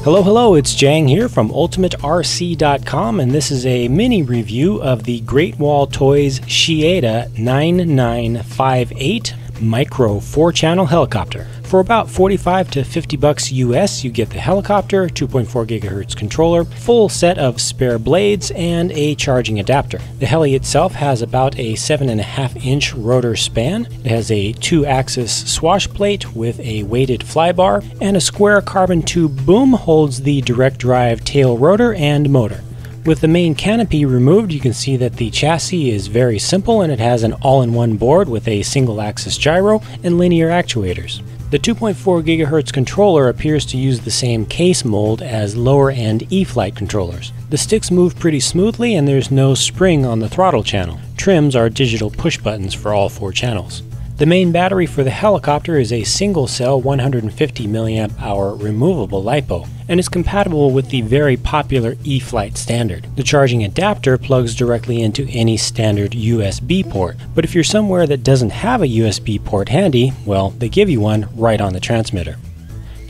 Hello, it's Jang here from ultimaterc.com, and this is a mini review of the Great Wall Toys Xieda 9958 Micro 4-channel helicopter. For about $45 to $50 US, you get the helicopter, 2.4 GHz controller, full set of spare blades, and a charging adapter. The heli itself has about a 7.5-inch rotor span. It has a 2-axis swash plate with a weighted flybar, and a square carbon tube boom holds the direct drive tail rotor and motor. With the main canopy removed, you can see that the chassis is very simple and it has an all-in-one board with a single-axis gyro and linear actuators. The 2.4 GHz controller appears to use the same case mold as lower-end E-Flight controllers. The sticks move pretty smoothly and there's no spring on the throttle channel. Trims are digital push buttons for all 4 channels. The main battery for the helicopter is a single-cell 150 mAh removable Lipo, and is compatible with the very popular E-Flight standard. The charging adapter plugs directly into any standard USB port, but if you're somewhere that doesn't have a USB port handy, well, they give you one right on the transmitter.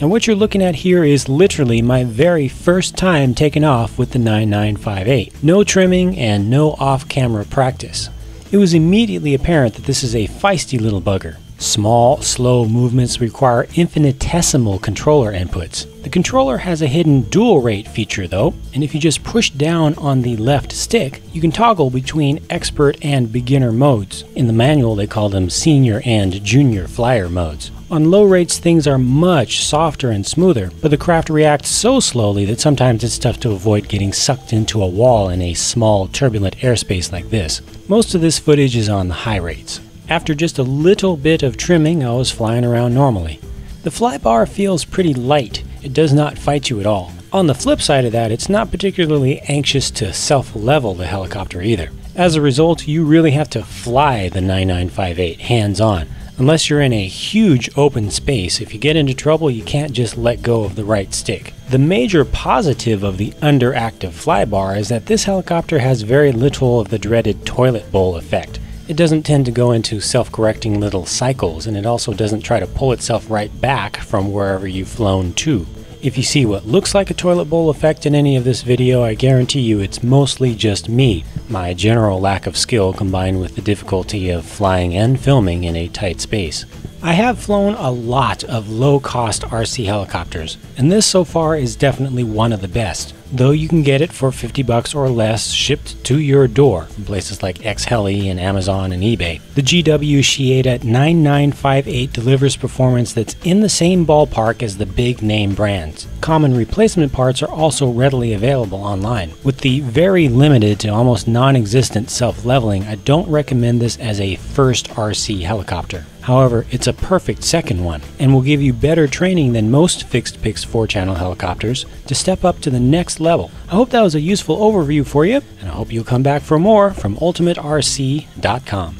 And what you're looking at here is literally my very first time taking off with the 9958. No trimming and no off-camera practice. It was immediately apparent that this is a feisty little bugger. Small, slow movements require infinitesimal controller inputs. The controller has a hidden dual rate feature though, and if you just push down on the left stick, you can toggle between expert and beginner modes. In the manual they call them senior and junior flyer modes. On low rates things are much softer and smoother, but the craft reacts so slowly that sometimes it's tough to avoid getting sucked into a wall in a small turbulent airspace like this. Most of this footage is on the high rates. After just a little bit of trimming, I was flying around normally. The flybar feels pretty light. It does not fight you at all. On the flip side of that, it's not particularly anxious to self-level the helicopter either. As a result, you really have to fly the 9958 hands-on. Unless you're in a huge open space, if you get into trouble, you can't just let go of the right stick. The major positive of the underactive flybar is that this helicopter has very little of the dreaded toilet bowl effect. It doesn't tend to go into self-correcting little cycles, and it also doesn't try to pull itself right back from wherever you've flown to. If you see what looks like a toilet bowl effect in any of this video, I guarantee you it's mostly just me, my general lack of skill combined with the difficulty of flying and filming in a tight space. I have flown a lot of low-cost RC helicopters, and this so far is definitely one of the best, though you can get it for $50 or less shipped to your door from places like Xheli and Amazon and eBay. The GW Xieda 9958 delivers performance that's in the same ballpark as the big name brands. Common replacement parts are also readily available online. With the very limited to almost non-existent self-leveling, I don't recommend this as a first RC helicopter. However, it's a perfect second one, and will give you better training than most fixed-pix 4-channel helicopters to step up to the next level. I hope that was a useful overview for you, and I hope you'll come back for more from ultimaterc.com.